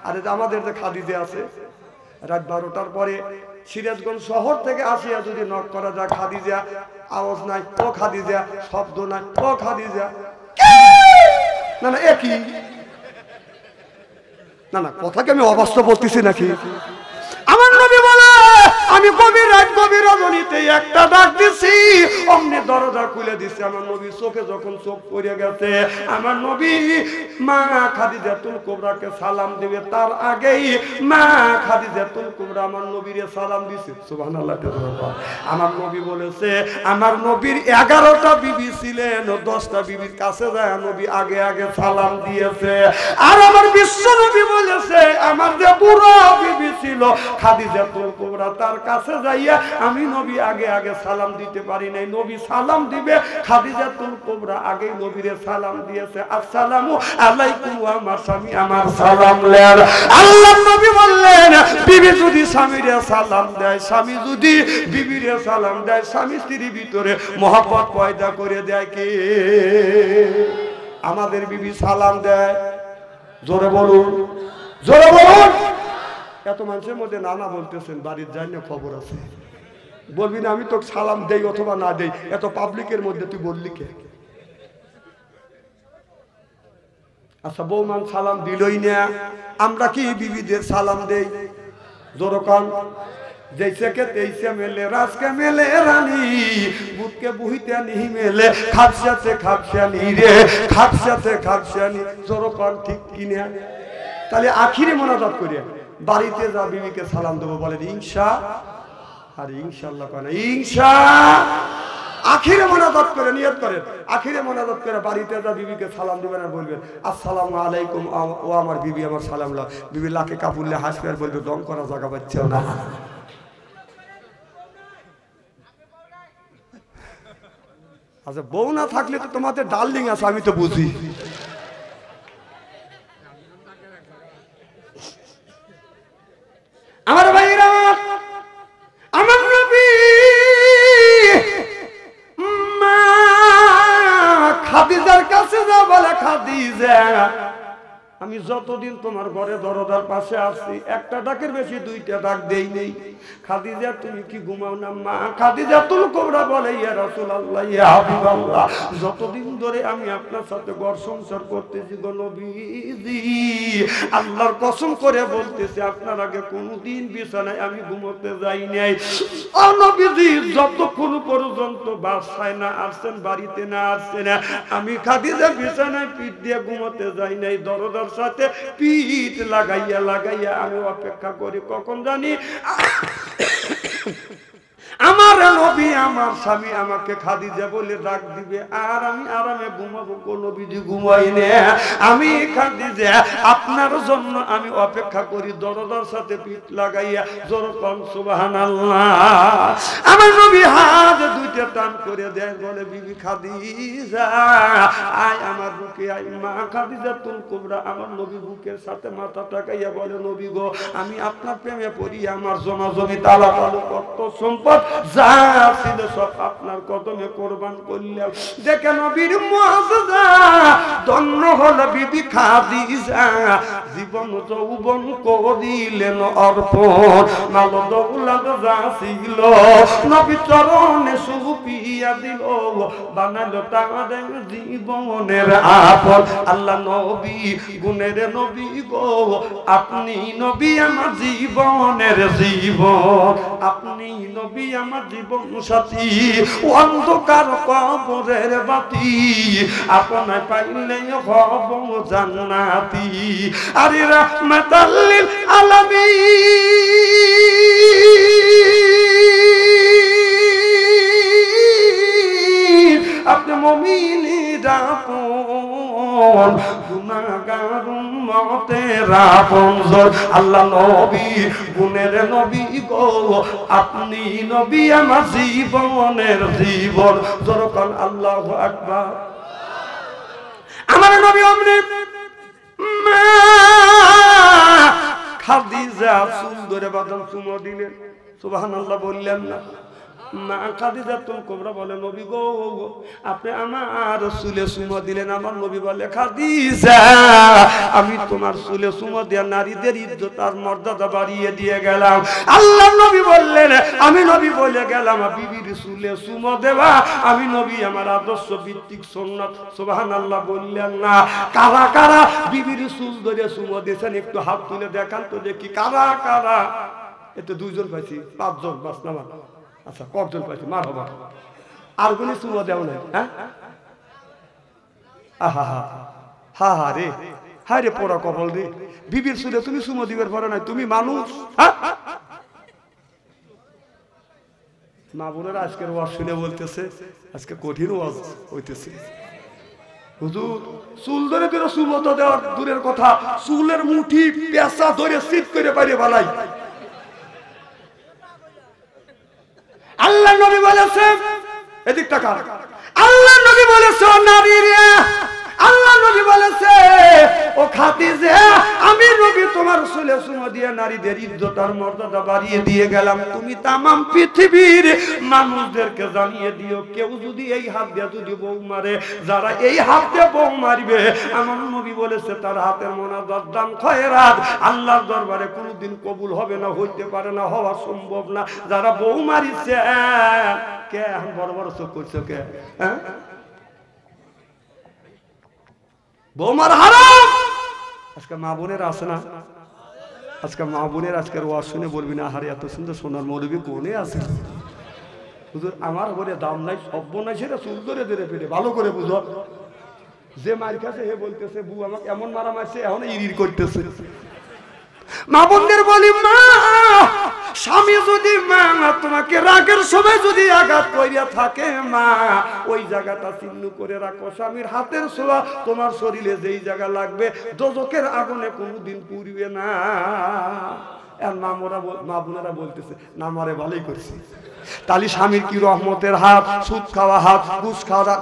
আরে আমাদের যে খাদিজা আছে, রাত 12টার পরে সিরাজগঞ্জ শহর থেকে আসিয়া যদি নক করা যায়, খাদিজা, আওয়াজ নাই, ও খাদিজা, শব্দ নাই, ও খাদিজা, না না একই, না না কথা কি আমি অবাস্তব বলতেছি নাকি? আমার নবী বলে আমি গভীর রাত গভীর রজনীতে একটা ডাক দিছি, অমনি দরজা খুলে দিছে। আমার নবী চোখে যখন চোখ পড়ে গেছে, আমার নবী মা খাদিজাতুল কুবরাকে সালাম দিবে তার আগেই মা খাদিজাতুল কুবরা আমার নবীরে সালাম দিছে। সুবহানাল্লাহ। আমার নবী বলেছে আমার নবীর 11টা বিবি ছিলেন, 10টা বিবির কাছে যায় নবী আগে আগে সালাম দিয়েছে। আর আমার বিশ্ব নবী বলেছে আমার যে বুড়ো বিবি ছিল খাদিজাতুল কুবরা, তার কাছে যাইয়া আমি নবী আগে আগে সালাম দিতে পারি নাই। নবী সালাম দিবে, খাদিজাতুল কুবরা আগে নবীরে সালাম দিয়েছে, আসসালামু আলাইকুম। আমার স্বামী আমার সালাম নেন। আল্লাহর নবী বললেন বিবি যদি স্বামীরে সালাম দেয়, স্বামী যদি বিবিরে সালাম দেয়, স্বামী স্ত্রীর ভিতরে মহব্বত পয়দা করে দেয় কে? আমাদের বিবি সালাম দেয়। জোরে বলুন, জোরে বলুন। এত মানুষের মধ্যে নানা বলতেছেন, বাড়ির যাই না খবর আছে, বলবি না আমি তো সালাম দেই অথবা না দেই, এত পাবলিকের মধ্যে তুই বললি কে? আচ্ছা বৌমান সালাম দিলই না, আমরা কি বিবিদের সালাম দেই? জোরকান जैसे के तैसे मेले रास के मेले रानी बुत के बुहिते नहीं मेले खापसा से खापसा नहीं रे खापसा नहीं जोरो कौन ठीक किने ताले आखिरी मोनाजात करिए बाड़ीते जा बीवी के सलाम देबो बोले इंशा अरे इंशाल्लाह कोना इंशा आखिरे मोनाजात करे नियत करें आखिरे मोनाजात करे बाड़ीते जा बीवी के सलाम दिबेन और बोलबेन अस्सलामु आलाइकुम ओ आमार बीवी आमार सलाम ला बीवी लाके कापुरले हासबे और बोलबे दम करा जागा पाচ্ছেও না আচ্ছা বউ না থাকলে তো তোমাদের ডার্লিং আছে আমি তো বুঝি আমার ভাইরা আমার নবী মা খাদিজার কাছে যা বলে খাদিজা আমি যতদিন তোমার ঘরে দরজার পাশে আসছি একটা ডাকের বেশি দুইটা ডাক দেই নেই খাদিজা তুমি কি ঘুমাও না মা খাদিজাতুল কুবরা বলে ইয়া রাসূলুল্লাহ ইয়া হাবিবাল্লাহ যতদিন ধরে আমি আপনার সাথে ঘর সংসার করতেছি গো নবীজি আল্লাহর কসম করে বলতেছি আপনার আগে কোনোদিন বিছানায় আমি ঘুমোতে যাই নাই ও নবীজি যতক্ষণ পর্যন্ত বাসায় না আসছেন বাড়িতে না আসছেন আমি খাদিজা বিছানায় পিঠ দিয়ে ঘুমোতে যাই নাই দরজার সাথে পিঠ লাগাইয়া লাগাইয়া আমি অপেক্ষা করি কখন জানি আমার নবী আমার স্বামী আমাকে খাদিজা বলে ডাক দিবে আর আমি আরামে ঘুমাবো গো নবীজি ঘুমাই না আমি খাদিজা আপনার জন্য আমি অপেক্ষা করি দরজার সাথে পিঠ লাগাইয়া জোরে কোন সুবহানাল্লাহ আমার নবী হাত দুইটা টান করে দেয় বলে বিবি খাদিজা আয় আমার বুকে আয় মা খাদিজাতুল কুবরা আমার নবী বুকের সাথে মাথা টাকাইয়া বলে নবী গো আমি আপনার প্রেমে পড়ি আমার জমা জমি তালা তালু কত সম্পদ যা ছিল সব আপনার কদমে কুরবান করলাম দেখে নবীর মুআজিজা ধন্য হলো বিবি খাদিজা জীবন যৌবন করিলেন অর্পণ মাল দৌলত যা ছিল নবী চরণে সুপিয়া দিল বানালো তাদের জীবনের আপন আল্লাহ নবী গুণের নবী গো আপনি নবী আমার জীবনের জীবন আপনি নবী আমার জীবন সাথী অন্ধকার কবরের বাতি আপনায় পাইলে হব জান্নাতি আরে রাহমাতাল লিল আলামিন আপনি মুমিনের আপন গুনাহগার উম্মতের আপন আল্লাহ নবী গুণের নবী গো আপনি নবী আমার জীবনের জীবন যখন আল্লাহু আকবার আমার নবী অমনি খাদিজা চুল ধরে বাঁধন চুমো দিলেন সুবহানাল্লাহ বললেন না মা খাদিজাতুল কুবরা বলে নবী গো আপনি আমার চুলে চুমো দিলেন। আমার নবী বলে খাদিজা আমি তোমার চুলে চুমো দেয়া নারীদের ইজ্জত আর মর্যাদা বাড়িয়ে দিয়ে গেলাম। আল্লাহ নবী বললেন আমি নবী বলে গেলাম বিবির চুলে চুমো দেবা আমি নবী আমার আদর্শ ভিত্তিক সুন্নাত। সুবহানাল্লাহ বললেন না? কারা কারা বিবির চুল ধরে চুমো দিয়েছেন একটু হাত তুলে দেখান তো দেখি কারা কারা। এতে দুইজন পাইছি, পাঁচজন বাস নামা। আচ্ছা কজন পাইছি? মার হবা আর কোন চুমো দেও নাই? হ্যাঁ আহা হা হা হা রে হায় রে পোড়া কপাল রে। বিবির চুলে তুমি চুমো দিবার পারো নাই, তুমি মানুষ? হ্যাঁ মা বোনেরা আজকের ওয়াজ শুনে বলতেছে আজকে কঠিন ওয়াজ হইতেছে। হুজুর চুল ধরে ধরে চুমো তো দেওয়ার দূরের কথা, চুলের মুঠি পেঁচা ধরে সিট করে পারে বালাই। আল্লাহ নবী বলেছে এদিক টাকা, আল্লাহ নবী বলেছে ও নারী রে, আল্লাহ নবী বলেছে ও খাদিজা আমি নবী তোমার চুলে চুমো দিয়ে নারীদের ইজ্জত আর মর্যাদা বাড়িয়ে দিয়ে গেলাম। তুমি তামাম পৃথিবীর মানুষদেরকে জানিয়ে দিও কেউ যদি এই হাত দিয়ে যদি বউ মারে, যারা এই হাত দিয়ে বউ মারবে আমার নবী বলেছে তার হাতের মোনাজাত দান খয়রাত আল্লাহর দরবারে কোনোদিন কবুল হবে না, হইতে পারে না, হওয়া সম্ভব না। যারা বউ মারিছে কে বড় বড় চোখ করছে কে? হ্যাঁ বৌমার হারাম। আজকে মা বোনের আছে না? আজকে মা বোনের আজকের ওয়াজ শুনে বলবি না হারে এত সুন্দর সোনার মৌলবী কোনে আছে। হুজুর আমার ঘরে দাম নাই, সভ্য নাই, সেটা চুল ধরে ধরে ফেলে ভালো করে বুঝো। যে মার কাছে হে বলতেছে বউ আমাকে এমন মারা মারছে এখন ইরির করতেছে। মা বোনদের বলি মা স্বামী যদি মা তোমাকে রাগের সময় যদি আঘাত করিয়া থাকে মা ওই জায়গাটা চিহ্ন করে রাখো। স্বামীর হাতের ছোঁয়া তোমার শরীরে যেই জায়গা লাগবে দোজখের আগুনে কোনোদিন পুড়বে না। মা বোনেরা বলতেছে না মারে ভালোই করছি। তালি স্বামীর কি রহমতের হাত, সুদ খাওয়া হাত,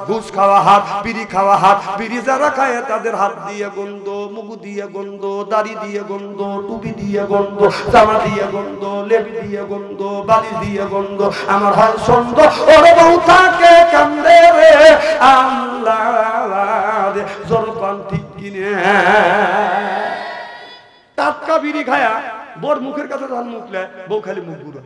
ঘুষ খাওয়া হাত, বিড়ি খাওয়া হাত। বিড়ি যারা খায় তাদের হাত দিয়ে গন্ধ, মুখ দিয়ে গন্ধ, দাড়ি দিয়ে গন্ধ, টুপি দিয়ে গন্ধ, জামা দিয়ে গন্ধ, লেবি দিয়ে গন্ধ, বালি দিয়ে গন্ধ। আমার হয় সন্দ ওর বউ থাকে কান্দে রে আল্লাহ জরপান ঠিক কিনে। টাটকা বিড়ি খায়া বোর মুখের কাছে যখন মুখলে বউ খালি মুখ ঘুরো।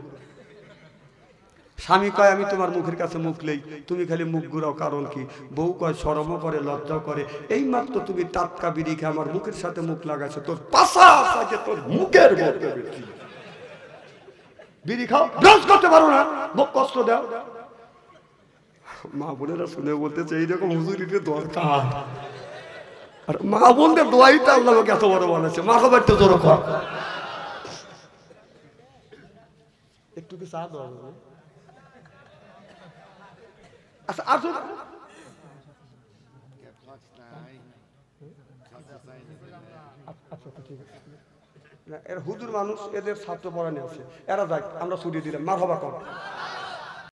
স্বামী কয় আমি তোমার মুখের কাছে মুখলেই তুমি খালি মুখ ঘুরাও, কারণ কি? বউ কয় শরমও করে লজ্জাও করে। এই মাত্র তুমি টাটকা বিড়ি খেয়ে আমার মুখের সাথে মুখ লাগাইছো, তোর পাশা আছে তোর মুখের মধ্যে বিড়ি খাও, ব্রাশ করতে পারো না, মুখ কষ্ট দাও। মা বোনেরা শুনে বলতেছে এইরকম হুজুরিতে দরকার। আর মা বোনদের দোয়াইটা আল্লাহ আমাকে এত বড় বানাচ্ছে। মা খাবার তো জোর কর একটু কি চা দেওয়া যাবে? আচ্ছা আসুন এর হুজুর মানুষ, এদের ছাত্র পড়ানি আছে, এরা যাক আমরা ছুটি দিলাম। মারহাবা কর।